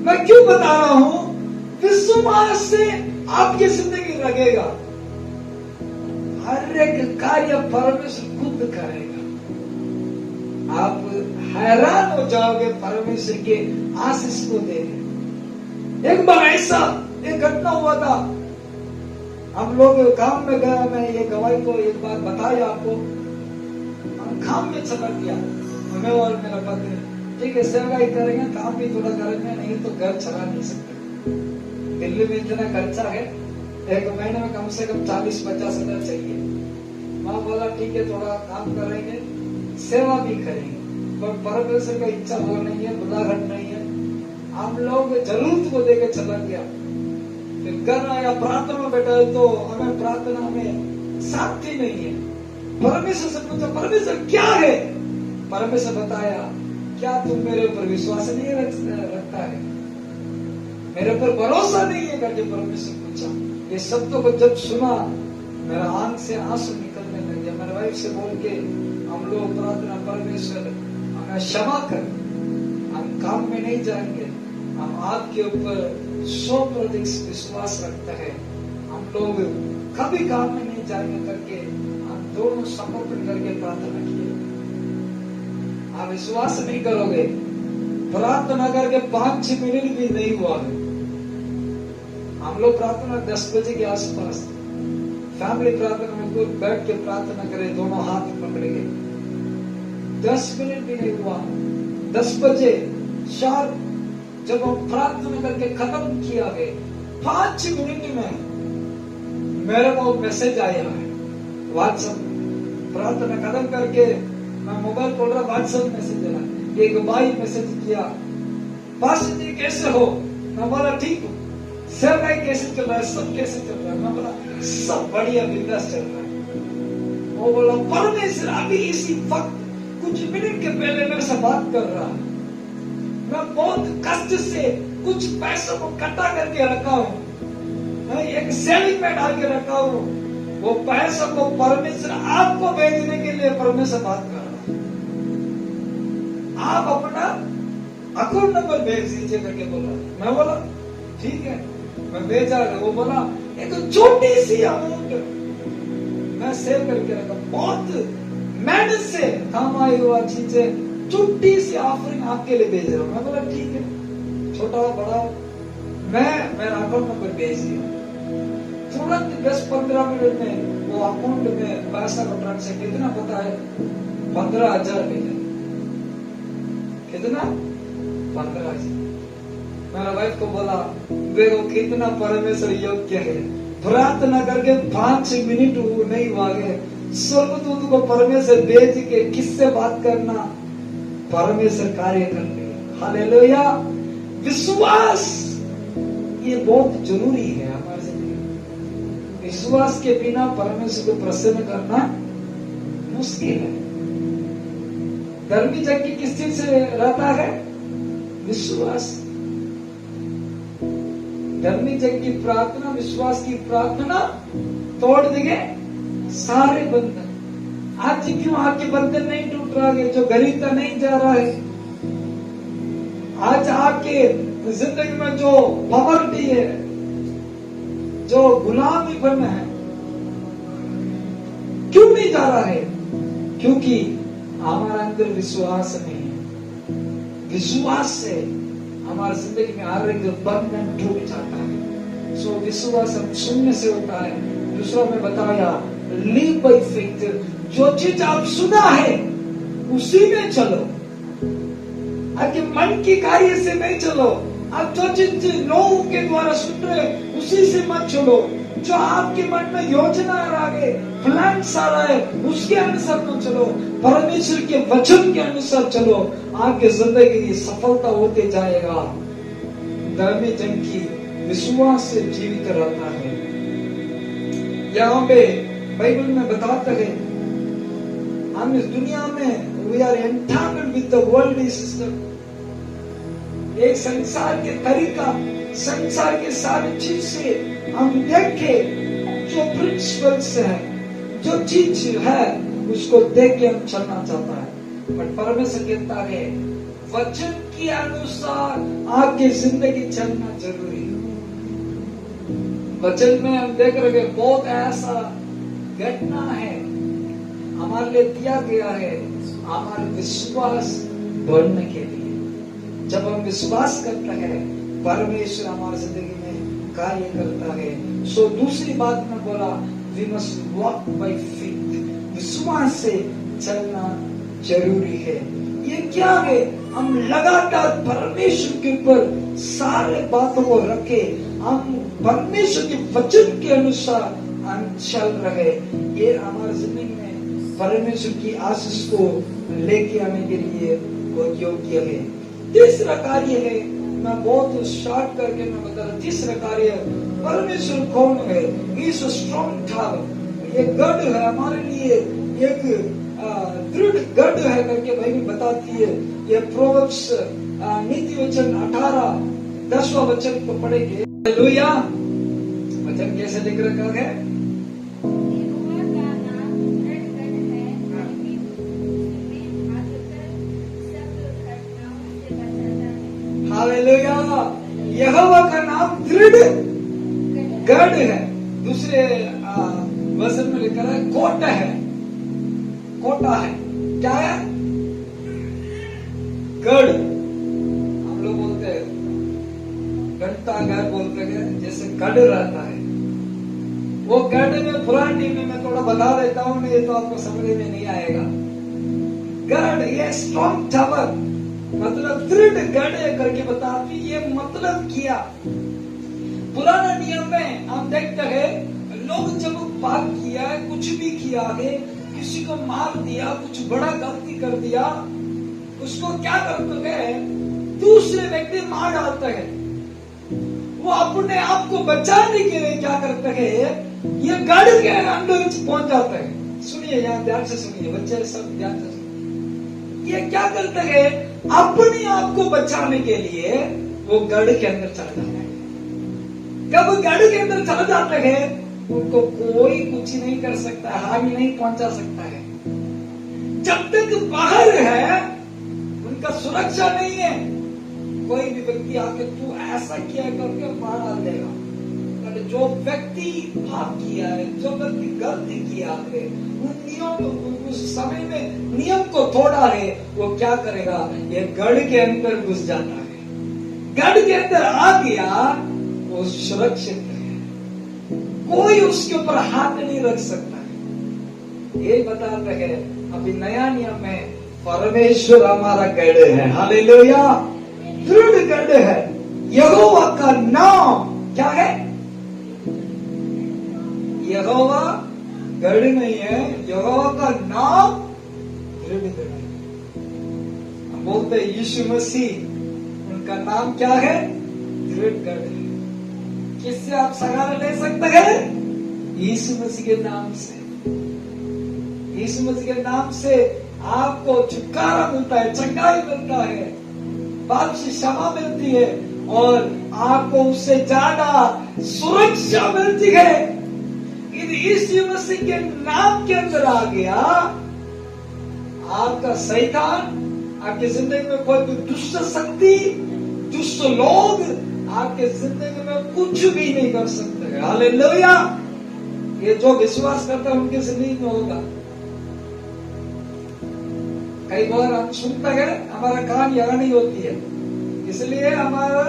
मैं क्यों बता रहा हूं? विश्वास से आपकी जिंदगी लगेगा, हर एक कार्य परमेश्वर खुद करेगा। आप हैरान हो जाओगे परमेश्वर के आशीष को देने। एक बार ऐसा एक घटना हुआ था, हम लोग काम में गया, मैं ये गवाही को एक बार बताया आपको। हम काम में चला गया, हमें और मेरा पति, ठीक है सेवाई करेंगे, काम भी थोड़ा करेंगे, नहीं तो घर चला नहीं सकते। दिल्ली में इतना खर्चा है, एक महीने में कम से कम 40-50 हजार चाहिए। माँ बोला ठीक है थोड़ा काम करेंगे, सेवा भी करेंगे, पर परमेश्वर का इच्छा वो नहीं है, बुलाहट नहीं है। हम लोग जरूरत को देकर चला गया, फिर घर आया, प्रार्थना में बैठा तो हमें प्रार्थना में शांति नहीं है। परमेश्वर से पूछा परमेश्वर क्या है? परमेश्वर बताया क्या तुम मेरे ऊपर विश्वास नहीं रखता है, मेरे ऊपर भरोसा नहीं है करके परमेश्वर पूछा। ये शब्दों को जब सुना मेरा आंख से आंसू निकलने लग गया। मेरे वाइफ से बोल के हम लोग प्रार्थना, परमेश्वर हमें क्षमा कर, हम काम में नहीं जाएंगे, हम आपके ऊपर 100% विश्वास रखते हैं, हम लोग कभी काम में नहीं जाएंगे करके हम दोनों समर्पण करके प्रार्थना किए। आप विश्वास नहीं करोगे, प्रार्थना करके 5-6 मिनट भी नहीं हुआ है। हम लोग प्रार्थना 10 बजे के आसपास, फैमिली प्रार्थना में कोई बैठ के प्रार्थना करे, दोनों हाथ पकड़े गए, 10 मिनट भी नहीं हुआ। 10 बजे शार्प जब हम प्रार्थना करके खत्म किया है, 5 मिनट में मेरे को मैसेज आया है व्हाट्सएप। प्रार्थना खत्म करके मैं मोबाइल खोल रहा, व्हाट्सएप मैसेज आया, एक भाई मैसेज किया, पास्टर जी कैसे हो? मैं बोला ठीक हूँ। सर भाई कैसे चल रहा है? सब कैसे चल रहा है? मैं बोला सब बढ़िया बिंदास चल रहा है। वो बोला परमेश्वर अभी इसी वक्त कुछ मिनट के पहले मेरे से बात कर रहा है। मैं बहुत कष्ट से कुछ पैसों को इकट्ठा करके रखा हूँ, एक सेविंग में डाल के रखा हूँ, वो पैसों को परमेश्वर आपको भेजने के लिए परमेश्वर बात कर रहा है। आप अपना अकाउंट नंबर भेज दीजिए करके बोला। मैं बोला ठीक है, मैं भेजा। वो बोला एक छोटी सी अमाउंट मैं सेव करके रखा, बहुत मेहनत से काम आई हुआ चीजें, छोटी सी ऑफरिंग आपके लिए भेज रहा हूँ। मैं बोला ठीक है, छोटा हो बड़ा हो, मैं मेरा अकाउंट नंबर भेज दिया। तुरंत 10-15 मिनट में वो अकाउंट में पैसा का ट्रांसफर कितना पता है? 15,000 भेजा। कितना? 15,000। मेरा वाइफ को बोला देखो कितना परमेश्वर योग्य है। प्रार्थना करके 5 मिनट नहीं हुआ गए, स्वर्गदूत को परमेश्वर भेज के किससे बात करना, परमेश्वर कार्य कर रहे। हालेलुया। विश्वास ये बहुत जरूरी है हमारे जिंदगी। विश्वास के बिना परमेश्वर को प्रसन्न करना मुश्किल है। धर्मी जग किस चीज से रहता है? विश्वास। धर्मी जग की प्रार्थना, विश्वास की प्रार्थना तोड़ देंगे सारे बंधन। आज क्यों आपके बंधन नहीं टूट रहा है? जो गरीबता नहीं जा रहा है, आज आपके जिंदगी में जो पॉवर्टी है, जो गुलामी बन है, क्यों नहीं जा रहा है? क्योंकि हमारा अंदर विश्वास नहीं है। विश्वास से हमारी जिंदगी में हर एक बंधन टूट जाता है। सो विश्वास हम सुनने से होता है। दूसरा मैं बताया लिव बाय फेथ, जो चीज आप सुना है उसी में चलो, आपके मन की कार्य से नहीं चलो। आप जो चीज लोगों के द्वारा सुन रहे उसी से मत चलो। जो आपके मन में योजना आ गए, प्लान्स आ रहा है, उसके अनुसार मत चलो, परमेश्वर के वचन के अनुसार चलो। आपकी जिंदगी की सफलता होते जाएगा। धर्मी जन की विश्वास से जीवित रहता है। यहाँ पे बाइबल में बताता है हम इस दुनिया में we are entangled with the worldly system. एक संसार के तरीका, संसार के सारी चीज से हम देखे, जो प्रिंसिपल्स है, जो चीज है, उसको देख के हम चलना चाहता है। बट परमेश्वर कहता है वचन के अनुसार आपकी जिंदगी चलना जरूरी है। वचन में हम देख रहे हैं बहुत ऐसा घटना है हमारे लिए दिया गया है हमारे विश्वास बढ़ने के लिए। जब हम विश्वास करते हैं परमेश्वर हमारी जिंदगी में कार्य करता है। सो दूसरी बात में बोला we must walk by faith, विश्वास से चलना जरूरी है। ये क्या है? हम लगातार परमेश्वर के ऊपर सारे बातों को रखे, हम परमेश्वर के वचन के अनुसार हम चल रहे। ये हमारी जिंदगी में परमेश्वर की आशीष को लेके आने के लिए वो योग्य है। तीसरा कार्य है, मैं बहुत शॉर्ट करके मैं बता रहा। तीसरा कार्य परमेश्वर कौन है? इस स्ट्रॉन्ग टावर, ये गढ़ है हमारे लिए, एक दृढ़ गढ़ है करके बाइबल बताती है। ये प्रोवर्ब्स नीति वचन 18:10 वचन को पढ़ेंगे। हालेलुया। वचन कैसे लिख रखा है? हालेलुया। यहोवा का नाम दृढ़ गढ़ है। दूसरे वचन में लिखा है कोटा है। कोटा है, क्या है? गढ़। हम लोग बोलते हैं घंटा घर बोलते हैं, जैसे गढ़ रहता है। वो गढ़ में पुरानी में मैं थोड़ा बता देता हूँ, नहीं तो आपको समझ में नहीं आएगा। गढ़, ये स्ट्रॉन्ग टावर मतलब दृढ़ गढ़ करके बताती। ये मतलब किया पुराना नियम में हम देखते हैं लोग जब पाप किया है, कुछ भी किया है, किसी को मार दिया, कुछ बड़ा गलती कर दिया, उसको क्या करते हैं? दूसरे व्यक्ति मार डालते हैं। वो अपने आप को बचाने के लिए क्या करते हैं? ये गढ़ के अंदर पहुंच जाते हैं। सुनिए, यहाँ ध्यान से सुनिए, बच्चे सब ध्यान से सुनिए। ये क्या करते हैं? अपने आप को बचाने के लिए वो गढ़ के अंदर चला जाता है। कब गढ़ के अंदर चला जाते हैं उनको कोई कुछ नहीं कर सकता, हानि नहीं पहुंचा सकता है। जब तक बाहर है उनका सुरक्षा नहीं है। कोई भी व्यक्ति आके तू ऐसा किया करके मार डाल देगा। जो व्यक्ति पाप किया है, जो व्यक्ति गलती किया है, उन नियम, उस समय में नियम को तोड़ा है, वो क्या करेगा? ये गढ़ के अंदर घुस जाता है। गढ़ के अंदर आ गया, वो सुरक्षित है, कोई उसके ऊपर हाथ नहीं रख सकता है। ये बताते हैं अभी नया नियम में परमेश्वर हमारा गढ़ है। हालेलुया। दृढ़ गढ़ है। यहोवा का नाम क्या है? यहोवा गढ़ नहीं है, यहोवा का नाम दृढ़ गढ़ है। हम बोलते हैं यीशु मसीह, उनका नाम क्या है? दृढ़ गढ़ है। किससे आप सहारा ले सकते हैं? यीशु मसीह के नाम से। यीशु मसीह के नाम से आपको छुटकारा मिलता है, चंगाई मिलता है, पाप से क्षमा मिलती है और आपको उससे ज्यादा सुरक्षा मिलती है। यदि यीशु मसीह के नाम के अंदर आ गया, आपका शैतान, आपकी जिंदगी में कोई भी दुष्ट शक्ति, दुष्ट लोग आपके जिंदगी में कुछ भी नहीं कर सकते। हालेलुया। ये जो विश्वास करता है उनकी जिंदगी में होगा। कई बार हम सुनते हैं, हमारा कान यहाँ नहीं होती है, इसलिए हमारा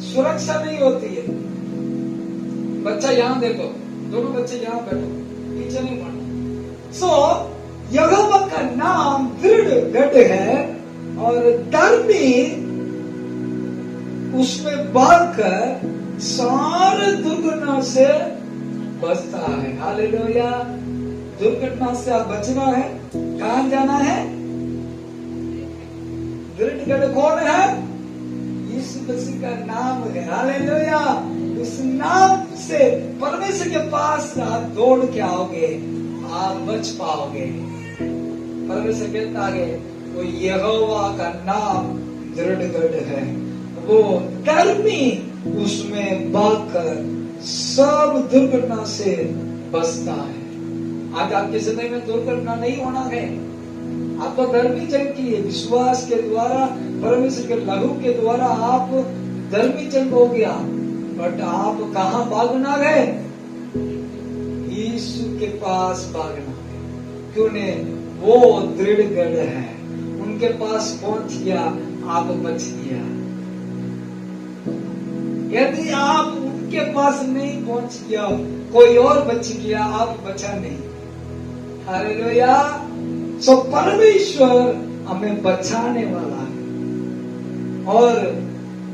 सुरक्षा नहीं होती है। बच्चा यहाँ देखो, दोनों बच्चे यहाँ बैठो, पीछे नहीं पड़ना। सो यहोवा का नाम दृढ़ गढ़ है और धर्मी उसमें बढ़कर सारे दुर्घटना से बचता है। हालेलुया। दुर्घटना से आप बचना है, कहां जाना है? दृढ़ गढ़ कौन है? यीशु मसीह का नाम है। हालेलुया। उस नाम से परमेश्वर के पास आप दौड़ के आओगे, आप बच पाओगे। परमेश्वर कहता है वो यहोवा का नाम दृढ़ गढ़ है, वो धर्मी उसमें भागकर सब दुर्घटना से बचता है। आज आपके जिंदगी में दुर्घटना नहीं होना है। आपको धर्मी जंग की है, विश्वास के द्वारा, परमेश्वर के लहू के द्वारा आप धर्मी जंग हो गया। बट आप कहाँ भागना है? यीशु के पास भागना है। क्यों ने? वो दृढ़ गढ़ है, उनके पास पहुंच गया, आप बच गया। यदि आप उनके पास नहीं पहुंच गया, कोई और बच गया, आप बचा नहीं। हालेलुया। सो परमेश्वर हमें बचाने वाला है। और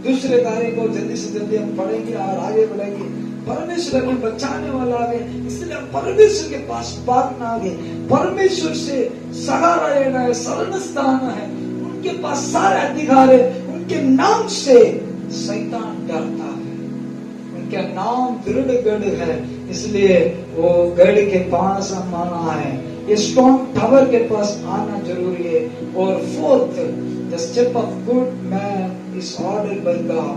दूसरे कार्य को जल्दी से जल्दी हम पढ़ेंगे और आगे बढ़ेंगे। परमेश्वर हमें बचाने वाला है, इसलिए परमेश्वर के पास भागना है, परमेश्वर से सहारा लेना है, शरण स्थान है। उनके पास सारे अधिकार है, उनके नाम से शैतान डरता है। उनका नाम दृढ़ गढ़ है, इसलिए वो गढ़ के पास हम आना है, ये स्ट्रॉन्ग टावर के पास आना जरूरी है। और fourth, the step of good man is ordered by God.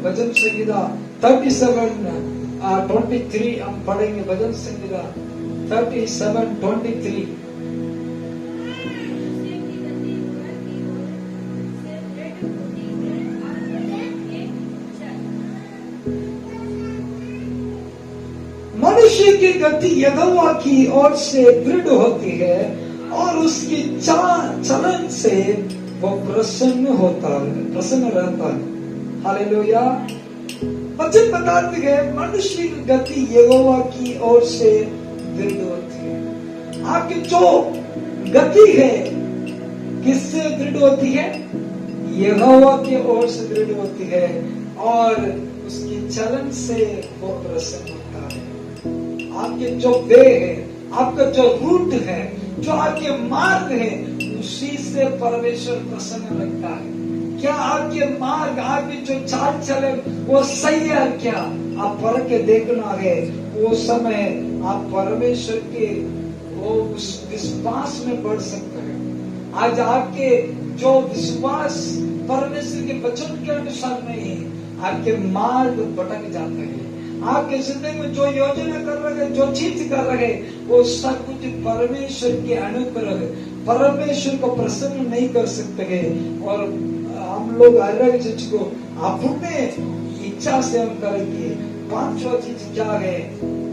भजन संहिता 37:23 हम पढ़ेंगे। भजन संहिता 37:23। मनुष्य की गति यहोवा की ओर से दृढ़ होती है और उसकी चलन से वो प्रसन्न होता है, प्रसन्न रहता है। हालेलुया। वचन बताते हैं मनुष्य की गति यहोवा की ओर से दृढ़ होती है। आपकी जो गति है किससे दृढ़ होती है? यहोवा की ओर से दृढ़ होती है और उसकी चलन से वो प्रसन्न होता है। आपके जो वे है, आपका जो रूट है, जो आपके मार्ग है, उसी से परमेश्वर प्रसन्न लगता है। क्या आपके मार्ग, आपके जो चाल चले वो सही है? क्या आप पढ़ के देखना है। वो समय आप परमेश्वर के वो उस विश्वास में बढ़ सकते हैं। आज आपके जो विश्वास परमेश्वर के वचन के अनुसार नहीं है, आपके मार्ग भटक जाते हैं। आपके जिंदगी में जो योजना कर रहे हैं, जो चीज कर रहे हैं, वो सब कुछ परमेश्वर के अनुग्रह, परमेश्वर को प्रसन्न नहीं कर सकते हैं। और हम लोग अलग चीज को अपने इच्छा से हम करेंगे। पांचवा चीज क्या है?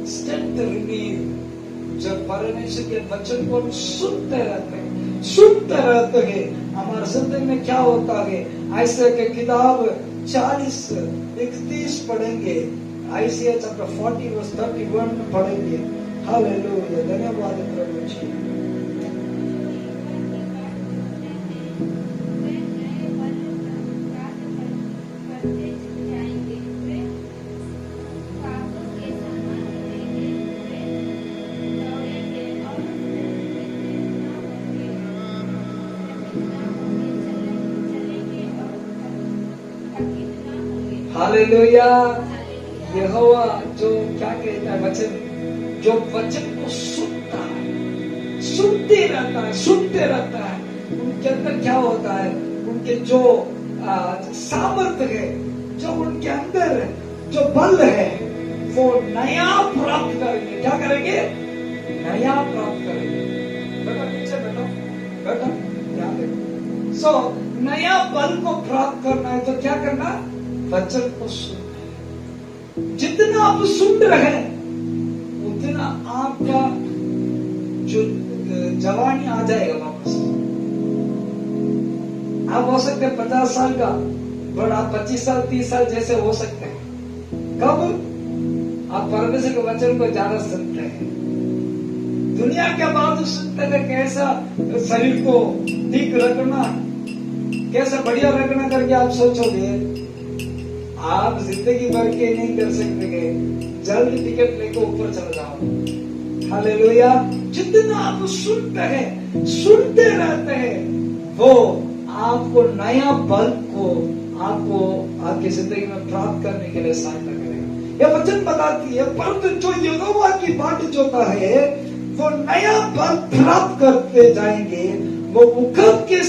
Strength renew. जब परमेश्वर के वचन को हम सुनते रहते हैं, हमारे जिंदगी में क्या होता है? ऐसे के किताब 40:31 पढ़ेंगे, आइसिया चैप्टर 40:31 पढ़ेंगे। हालेलुया। धन्यवाद प्रभु जी। हालेलुया। यहोवा जो क्या कहता है? वचन, जो वचन को सुनता है, सुनते रहता है, उनके अंदर क्या होता है? उनके जो सामर्थ्य है, जो उनके अंदर जो बल है, वो नया प्राप्त करेंगे। क्या करेंगे? नया प्राप्त करेंगे। बेटा पीछे बेटा ध्यान देखो। सो नया बल को प्राप्त करना है तो क्या करना? वचन को सुनना है। जितना आप सुन रहे हैं उतना आपका जो जवानी आ जाएगा वापस। आप हो सकते हैं 50 साल का, बड़ा 25 साल 30 साल जैसे हो सकते हैं। कब आप परमेश्वर के वचन को ज्यादा सुनते हैं, दुनिया के बात सुनते हैं कैसा शरीर को ठीक रखना, कैसा बढ़िया रखना करके आप सोचोगे, आप जिंदगी भर के नहीं कर सकते, जल्द टिकट लेकर ऊपर चल जाओ। हालेलुया। जितना आप सुनते रहते हैं, वो आपको नया बल को आपको आपकी जिंदगी में प्राप्त करने के लिए सहायता करेगा। यह वचन बताती है, परंतु जो यहोवा की बाट जोता है वो नया बल प्राप्त करते जाएंगे, वो उकब के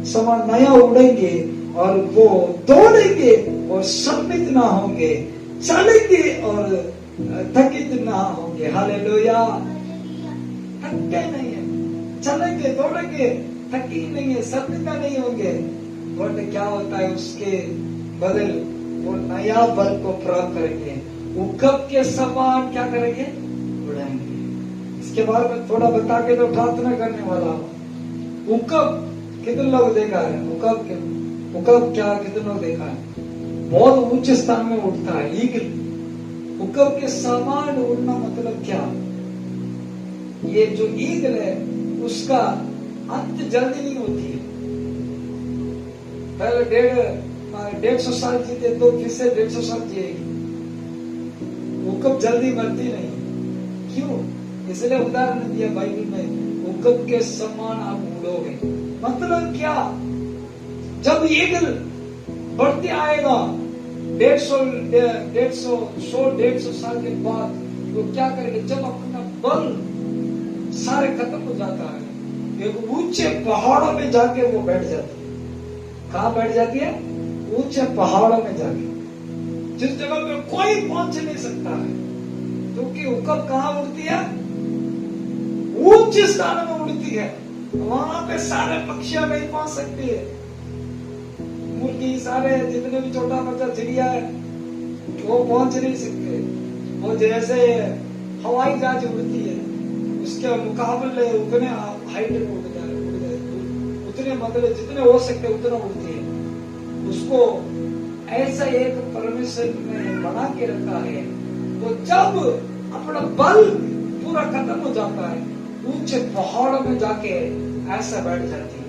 समान नया उड़ेंगे, और वो दौड़ेंगे और सम्मित ना होंगे, चलेंगे और थकित ना होंगे। हालेलुया। थकते नहीं है, चलेंगे दौड़ेंगे, थकी नहीं है, सम्मित नहीं होंगे। और क्या होता है, उसके बदल वो नया बल को प्राप्त करेंगे, उकब के समान क्या करेंगे, उड़ाएंगे। इसके बारे में थोड़ा बता के तो प्रार्थना करने वाला हूं। उकब कितने लोग देखा है, उकब क्या कितने लोग देखा है, बहुत ऊंचे स्थान में उठता है ईगल। उकब के समान उड़ना मतलब क्या, ये जो ईगल है उसका अंत जल्दी नहीं होती है। पहले 150 साल जीते तो फिर से 150 साल जिएगी, उकब जल्दी मरती नहीं। क्यों? इसलिए उदाहरण दिया बाइबल में, उकब के समान आप उड़ोगे। मतलब क्या, जब ईगल बढ़ते आएगा 150 साल के बाद वो क्या करेंगे, जब अपना बल सारे खत्म हो जाता है, एक ऊंचे पहाड़ों में जाके वो बैठ जाती है। कहाँ बैठ जाती है? ऊंचे पहाड़ों में जाके, जिस जगह पे कोई पहुंच नहीं सकता है। क्योंकि उकब कहाँ उड़ती है? ऊंचे स्थान में उड़ती है, वहां पे सारे पक्षियां नहीं पहुंच सकती है। मुर्गी, सारे जितने भी छोटा बच्चा चिड़िया है वो पहुंच नहीं सकते। वो जैसे हवाई जहाज उड़ती है, उसके मुकाबले उतने हाइट में उड़ जाए, उतने मतलब जितने हो सकते उतना उड़ती है। उसको ऐसा एक परमेश्वर ने बना के रखा है, वो जब अपना बल पूरा खत्म हो जाता है, ऊंचे पहाड़ों में जाके ऐसा बैठ जाती है,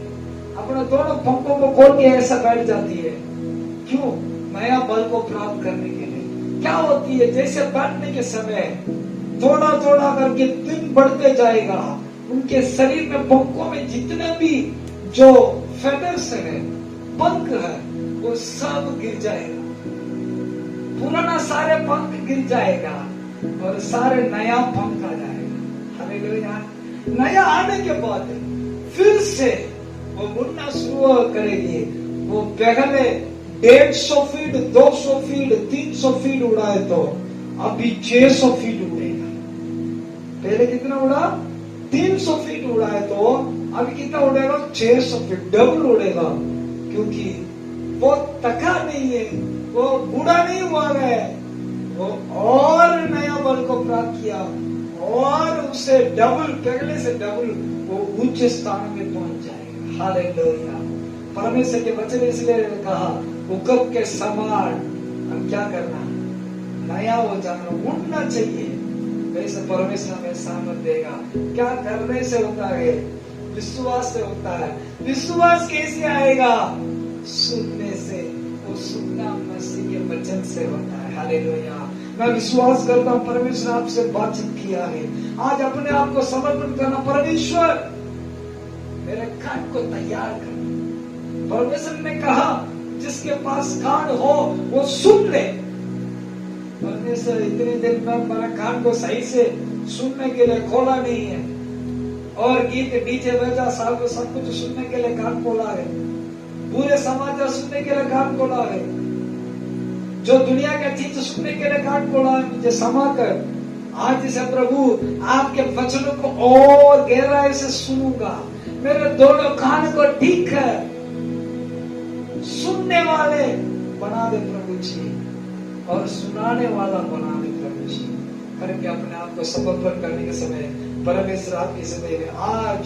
अपने दोनों पंखों को खोल के ऐसा बैठ जाती है। क्यों? नया बल को प्राप्त करने के लिए। क्या होती है, जैसे बैठने के समय थोड़ा थोड़ा करके दिन बढ़ते जाएगा, उनके शरीर में पंखों में जितने भी जो फेदर्स है, पंख है, वो सब गिर जाएगा, पुराना सारे पंख गिर जाएगा और सारे नया पंख आ जाएगा। हालेलुया। नया आने के बाद फिर से वो उड़ना शुरू करेगी। वो पहले 150 फीट, 200 फीट, 300 फीट उड़ा है, तो अभी 600 फीट उड़ेगा। पहले कितना उड़ा? 300 फीट उड़ा है, तो अभी कितना उड़ेगा? 600 फीट, डबल उड़ेगा। क्योंकि वो थका नहीं है, वो बूढ़ा नहीं हुआ है, वो और नया बल को प्राप्त किया और उसे डबल, पहले से डबल वो ऊंचे स्थान में पहुंच जाएगा। हालेलुया। परमेश्वर के वचन इसलिए कहा, उकब के समान हम क्या करना, नया हो जाना, उठना चाहिए। वैसे परमेश्वर हमें सामर्थ देगा। क्या करने से होता है? विश्वास से होता है। विश्वास कैसे आएगा? सुनने से। वो सुनना मसीह के वचन से होता है। हालेलुया। मैं विश्वास करता हूँ परमेश्वर आपसे बातचीत किया है। आज अपने आप को समर्पण करना, परमेश्वर मेरे कान को तैयार कर। परमेश्वर ने कहा जिसके पास कान हो वो सुन ले। परमेश्वर इतने दिन में मेरा कान को सही से सुनने के लिए खोला नहीं है, और गीत डीजे बजा सब कुछ सुनने के लिए कान खोला है, पूरे समाचार सुनने के लिए कान खोला है, जो दुनिया के चीज सुनने के लिए कान खोला है। मुझे क्षमा कर, आज से प्रभु आपके वचनों को और गहराई से सुनूंगा। मेरे दोनों कान को ठीक है, सुनने वाले बना दे प्रभु जी, और सुनाने वाला बना दे प्रभु जी। करके अपने आप को समर्पण करने के समय परमेश्वर आपकी जिंदगी में आज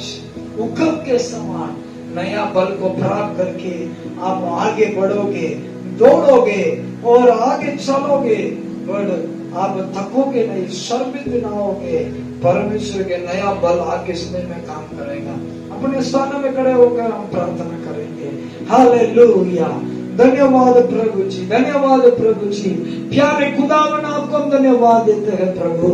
उकब के समान नया बल को प्राप्त करके आप आगे बढ़ोगे, दौड़ोगे और आगे चलोगे। आप थकोगे नहीं, शर्मिंद ना होगे। परमेश्वर के नया बल आपके समय में काम करेगा। अपने स्थानों में खड़े होकर हम प्रार्थना करेंगे। हालेलुया। धन्यवाद प्रभु जी, धन्यवाद प्रभु जी। प्यारे खुदावन आपको हम धन्यवाद देते हैं प्रभु।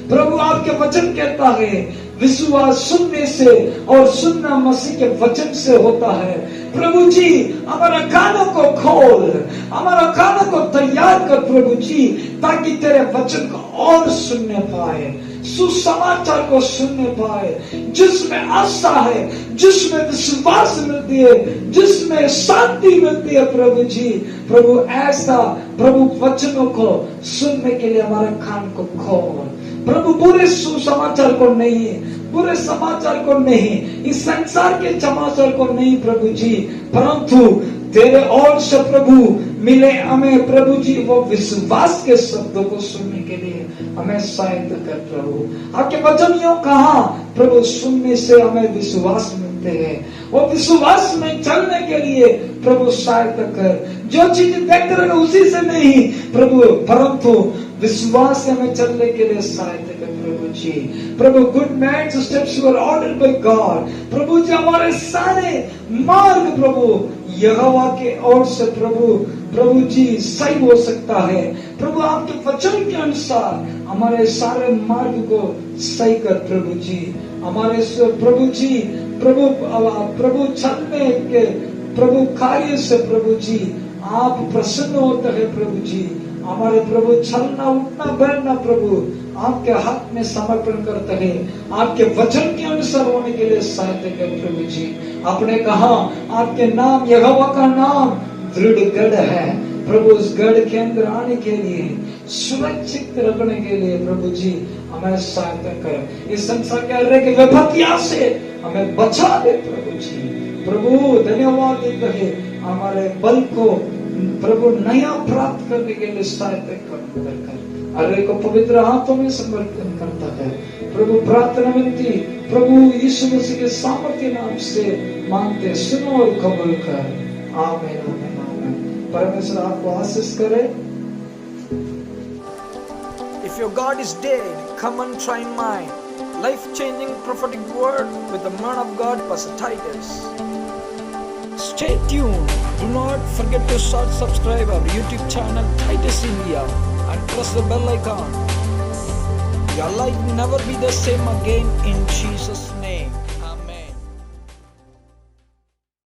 प्रभु आपके वचन कहता है विश्वास सुनने से और सुनना मसीह के वचन से होता है। प्रभु जी हमारा कानों को खोल, हमारा कानों को तैयार कर प्रभु जी, ताकि तेरे वचन को और सुनने पाए, सुसमाचार को सुनने पाए, जिसमें आशा है, जिसमें विश्वास मिलती है, जिसमें शांति मिलती है प्रभु जी। प्रभु ऐसा प्रभु वचनों को सुनने के लिए हमारे कान को खोल प्रभु। बुरे सुसमाचार को नहीं, बुरे समाचार को नहीं, इस संसार के समाचार को नहीं प्रभु जी, परंतु तेरे ओर से प्रभु मिले हमें प्रभु जी वो विश्वास के शब्दों को सुनने के लिए हमें सहायता कर प्रभु। आपके वचन यूं कहा प्रभु, सुनने से हमें विश्वास मिलते हैं, वो विश्वास में चलने के लिए प्रभु सहायता कर। जो चीज देख रहे उसी से नहीं प्रभु, परंतु विश्वास से हमें चलने के लिए सहायता कर प्रभु जी। प्रभु good man's steps were ordered by God. प्रभु जी हमारे सारे मार्ग प्रभु यहोवा के ओर से प्रभु जी सही हो सकता है। प्रभु आपके वचन के अनुसार हमारे सारे मार्ग को सही कर प्रभु जी। हमारे प्रभु जी प्रभु चलने के प्रभु कार्य से प्रभु जी आप प्रसन्न होते हैं प्रभु जी। हमारे प्रभु चलना उठना बैठना प्रभु आपके हाथ में समर्पण करते हैं। आपके वचन के अनुसार होने के लिए सहायता कर प्रभु जी। आपने कहा आपके नाम यहोवा का नाम दृढ़ गढ़ है प्रभु। उस गढ़ के अंदर आने के लिए, सुरक्षित रखने के लिए प्रभु जी हमें सहायता कर। इस संसार के हर एक विपत्तियों से हमें बचा दे प्रभु जी। प्रभु धन्यवाद देते हैं, हमारे बल को प्रभु नया प्राप्त करने के लिए सहायता कर। हर एक को पवित्र हाथों में समर्पण करता है प्रभु। प्रार्थना विनती प्रभु यीशु मसीह के सामर्थ्य नाम से मांगते, सुनो और कबूल कर। आमीन आमीन आमीन। परमेश्वर आपको आशीष करे। If your God is dead, come and try mine. Life-changing prophetic word with the man of God, Pastor Titus. Stay tuned. Do not forget to subscribe our YouTube channel, Titus India, and press the bell icon. Your life will never be the same again in Jesus' name.